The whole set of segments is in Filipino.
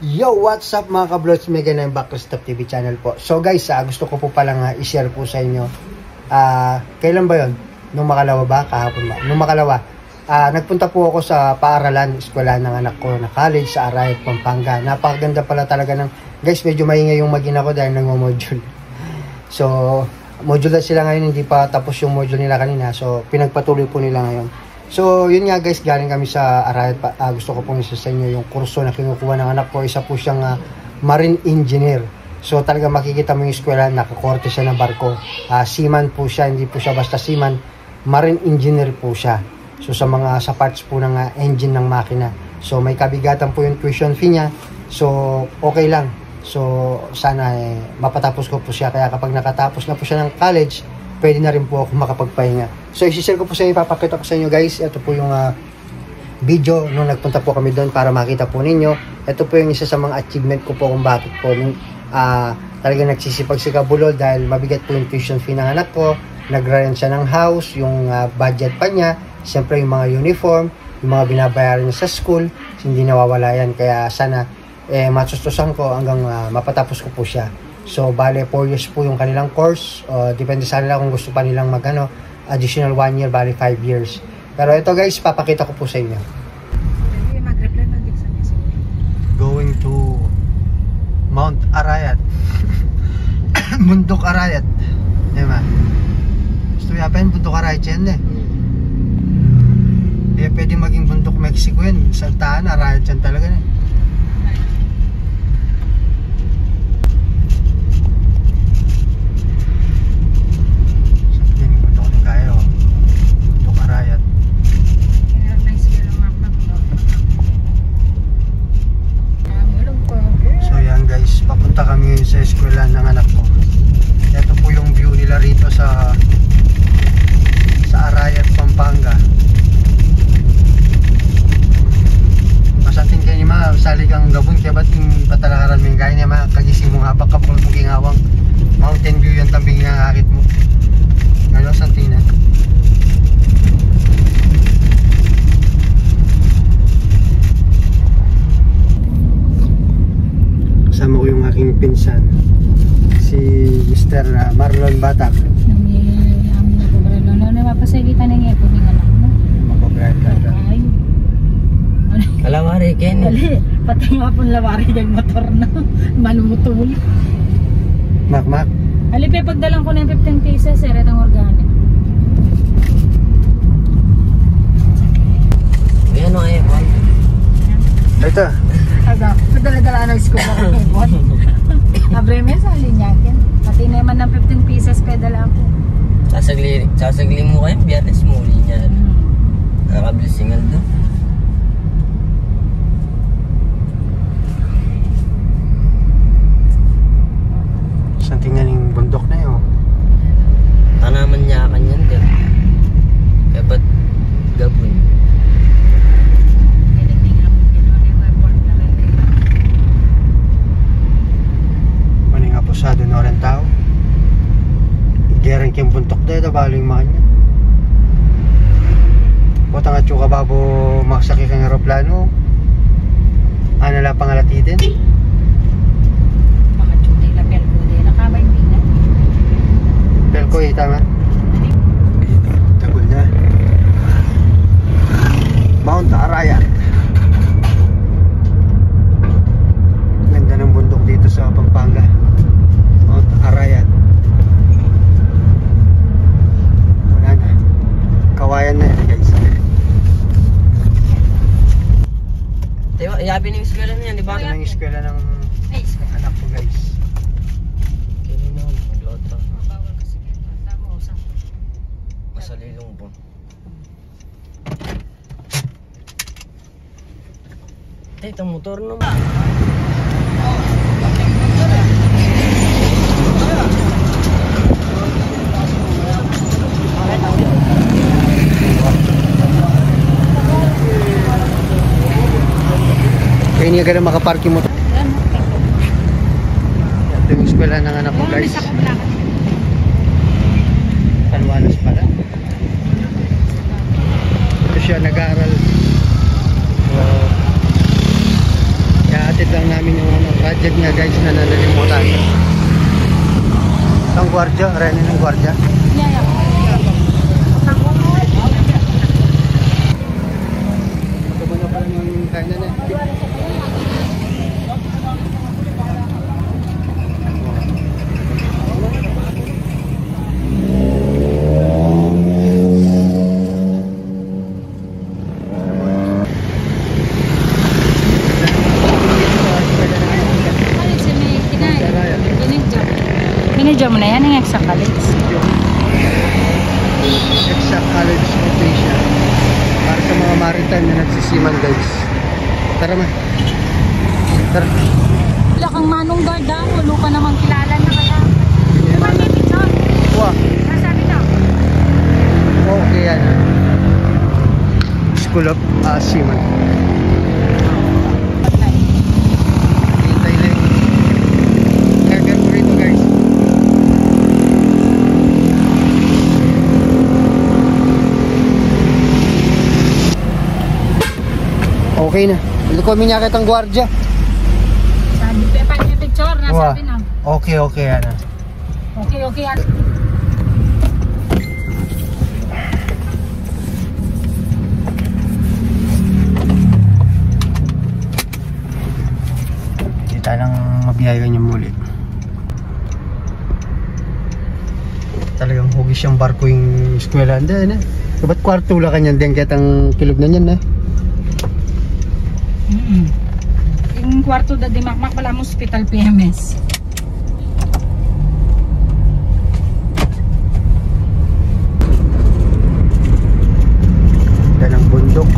Yo, what's up mga kablots? Mega na yung back to Stop TV channel po. So guys, gusto ko po palang i-share po sa inyo. Kailan ba yon? Nung makalawa ba? Kahapon ba? Nung makalawa. Nagpunta po ako sa paaralan, eskwela ng anak ko na college sa Arayat, Pampanga. Napakaganda pala talaga ng... Guys, medyo maingay yung magina ko dahil nag-module. So, module na sila ngayon, hindi pa tapos yung module nila kanina. So, pinagpatuloy po nila ngayon. So, yun nga guys, galing kami sa Arayat. Gusto ko pong isa sa inyo yung kurso na kinukuha ng anak ko. Isa po siyang marine engineer. So, talaga makikita mo yung eskwela, nakakorte siya ng barko. Seaman po siya, hindi po siya basta seaman. Marine engineer po siya. So, sa parts po ng engine ng makina. So, may kabigatan po yung tuition fee niya. So, okay lang. So, sana mapatapos ko po siya. Kaya kapag nakatapos na po siya ng college, pwede na rin po ako makapagpahinga. So, isi-share ko po sa inyo, ipapakita ko sa inyo guys. Ito po yung video nung nagpunta po kami doon para makita po ninyo. Ito po yung isa sa mga achievement ko po kung bakit po talagang nagsisipag-sikabulol dahil mabigat po yung tuition fee ng anak ko. Nag-rent siya ng house, yung budget pa niya. Siyempre yung mga uniform, yung mga binabayaran niya sa school, hindi nawawala yan. Kaya sana matustusan ko hanggang mapatapos ko po siya. So, bale, 4 years po yung kanilang course. Depende sa nila kung gusto pa nilang additional 1 year, bale 5 years. Pero ito guys, papakita ko po sa inyo. Going to Mount Arayat. Bundok Arayat. Diba? Gusto yapin, Bundok Arayat yan eh. Kaya pwede maging Bundok Mexico yun. Saltaan, Arayat yan talaga eh. Papunta kami sa eskwela ng anak ko. Ito po yung view nila rito sa Arayat, Pampanga. Masating kayo ni ma, sali kang gabon kaya ba't yung patalakaran mo yung kaya niya ma, kagising mo nga baka po mong gingawang mountain view yung tambing ng akit mo. Ano, santina? Kasama ko yung aking pinsan, si Mr. Marlon Batak. Mapasagita na nga po ng anak mo. Mapabrad ka ka. Kalawari, Ken. Pati nga po lawari yung motor na manumutul. Mak. Alipe, pagdalang ko na yung 15 pesos, sir, itong organic. Ayan o, ayan. Ito. Padala-dala ng school na kebon. Abreme sa linyakin. Pati naman ng 15 pesos pedala ako. Sasagli mo kayo, biyernes mo uli niya. Nakakabilisingal doon. Saan tingnan yung bundok na yun? Tanaman niya kanyan din. Kaya ba't gabon? Posado na rin tao. Gerang kiyang buntok dito, baling mga niya. Bota nga tsuka babo maksaki kang aeroplano. Ano lang pangalati din? Mga tsuka na pelko din. Nakabay mina. Pelko eh, tama? Tagol na. Mount Arayat. Ganda ng bundok dito sa Pampanga. Mount Arayat. Wala na. Kawayan na yun guys. Diba, yabi ng eskwela niya, di ba? Ito ng eskwela ng anak ko guys. Kaya naman, maglota. Bawal kasi tama o sa Masalilong po. Itong motor naman. Kaya hindi ka na makapark yung motor. Ito yung eskwela ng anak ko guys. Palwanas pala. Ito siya nag-aaral. So, ihahatid lang namin project niya guys na nalilimutan. Ang gwardiya, Rene ng gwardiya. Yeah. Ito na pala yung kainan na. Binidyo mo na yan, yung extra college. Extra college rotation. Para sa mga maritime na nagsisiman guys. Tara ma. Tara. Wala kang manong guard ha, walo ka namang kilala na kaya. Pwede picture. Wah. Nasabi na. Okay yan. School of Seaman. Hintay lang. Gagan ko rito guys. Okay na. Ito ko minyakit ang gwardiya. Sabi, pwede picture, nasabi na. Okay yan. Okay yan. Kita lang mabiyayan niyo muli. Talagang hugis yung barko yung eskwela. Hindi na. Ba't kwarto lang kanyan din kahit ang kilog na yan na? Yung kwarto da di Makmak pala mo hospital PMS. Yan ang bundok.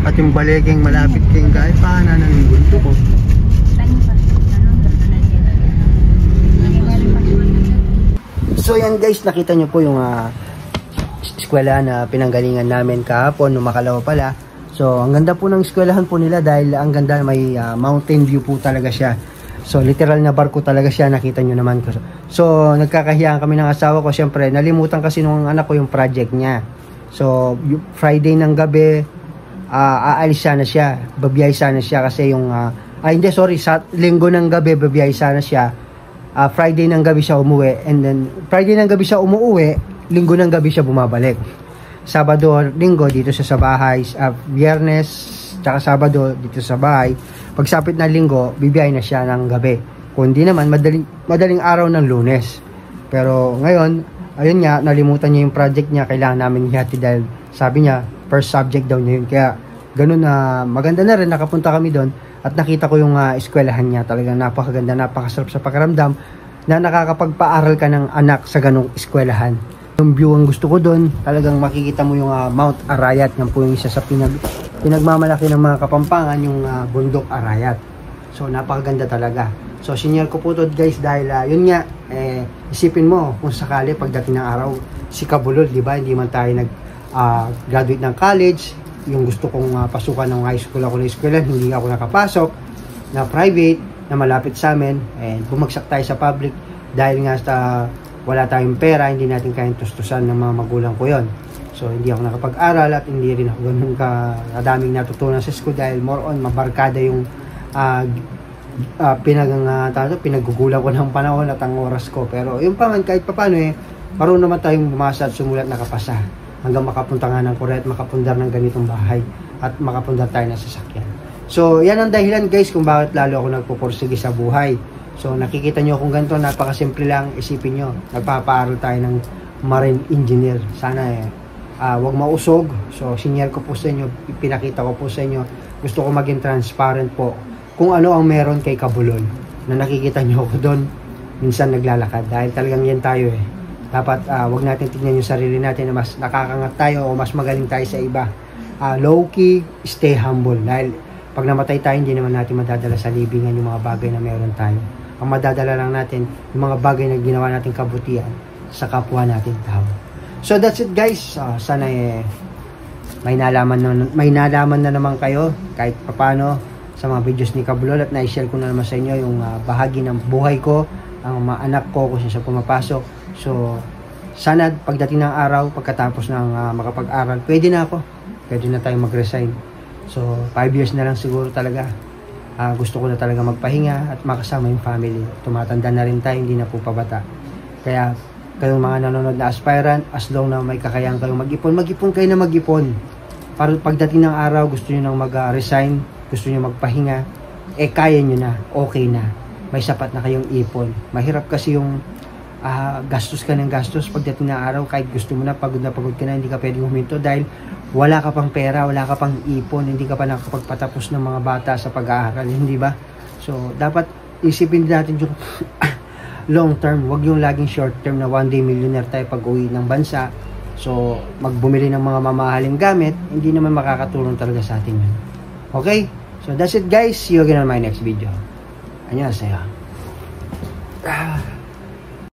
At yung baliging malapit kayong kahit paana ng bundok ko. So yan guys, nakita nyo po yung eskwela na pinanggalingan namin kahapon nung Makalawa pala. So ang ganda po ng eskwelahan po nila dahil ang ganda, may mountain view po talaga siya. So literal na barko talaga siya, nakita nyo naman ko. So nagkakahiyaan kami ng asawa ko, syempre nalimutan kasi nung anak ko yung project niya. So Friday ng gabi, aalis sana siya, babiyay sana siya kasi yung sa linggo ng gabi babiyay sana siya. Friday ng gabi siya umuwi, and then Friday ng gabi siya umuwi, linggo ng gabi siya bumabalik. Sabado, linggo dito siya sa bahay, Biyernes tsaka Sabado dito sa bahay. Pagsapit na linggo, bibiyay na siya ng gabi. Kundi naman madaling araw ng Lunes. Pero ngayon, ayun nga, nalimutan niya yung project niya, kailangan namin ihati dahil sabi niya first subject daw niya yun. Kaya ganun na maganda na rin, nakapunta kami doon at nakita ko yung eskwelahan niya. Talagang napakaganda, napakasarap sa pakiramdam na nakakapagpaaral ka ng anak sa ganung eskwelahan. Yung view ang gusto ko doon, talagang makikita mo yung Mount Arayat. Yan po yung isa sa pinagmamalaki ng mga Kapampangan, yung bundok Arayat. So napakaganda talaga. So senior ko po to guys dahil yun nga, isipin mo kung sakali pagdating ng araw si Kabulol, di ba? Hindi man tayo graduate ng college, yung gusto kong pasukan ng high school ako na eskwela, hindi ako nakapasok na private, na malapit sa amin, and bumagsak tayo sa public dahil nga sa wala tayong pera, hindi natin kayang tustusan ng mga magulang ko yon. So hindi ako nakapag-aral at hindi rin ako ganun kadaming natutunan sa school dahil more on mabarkada yung pinagugulang ko ng panahon at ang oras ko. Pero yung pangan kahit papano marunong naman tayong bumasa at sumulat nakapasa hanggang makapunta nga ng Korea at makapundar ng ganitong bahay at makapundar tayo ng sasakyan. So yan ang dahilan guys kung bakit lalo ako nagpupursige sa buhay. So nakikita nyo kung ganito, napakasimple lang, isipin nyo, nagpapaaral tayo ng marine engineer. Sana wag mausog. So senior ko po sa inyo, pinakita ko po sa inyo, gusto ko maging transparent po kung ano ang meron kay Kabulol na nakikita nyo ako doon minsan naglalakad dahil talagang yan tayo dapat wag natin tingnan yung sarili natin na mas nakakangat tayo o mas magaling tayo sa iba. Low key, stay humble dahil pag namatay tayo hindi naman natin madadala sa libingan yung mga bagay na meron tayo. Ang madadala lang natin yung mga bagay na ginawa natin kabutihan sa kapwa natin tao. So that's it guys. Sana may nalaman na naman kayo kahit papaano sa mga videos ni Kablol, at na-share ko na naman sa inyo yung bahagi ng buhay ko, ang mga anak ko kung saan pumapasok. So sana pagdating ng araw, pagkatapos ng makapag-aral, pwede na tayong mag-resign. So 5 years na lang siguro talaga. Gusto ko na talaga magpahinga at makasama yung family. Tumatanda na rin tayo, hindi na po pabata. Kaya kayong mga nanonood na aspirant, as long na may kakayahan kayong mag-ipon kayo na mag-ipon. Para pagdating ng araw, gusto nyo nang mag-resign, gusto nyo magpahinga, kaya nyo na, okay na. May sapat na kayong ipon. Mahirap kasi yung gastos ka ng gastos pagdating ng araw, kahit gusto mo na pagod ka na, hindi ka pwedeng huminto dahil wala ka pang pera, wala ka pang ipon, hindi ka pa nakakapagpatapos ng mga bata sa pag-aaral, hindi ba? So, dapat isipin natin yung long term, wag yung laging short term na one day millionaire tayo pag uwi ng bansa. So, magbumili ng mga mamahaling gamit, hindi naman makakatulong talaga sa atin yun. Okay? So, that's it guys. See you again on my next video. 안녕하세요.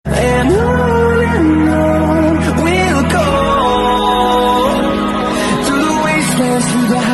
And on we'll go through the wastelands, through the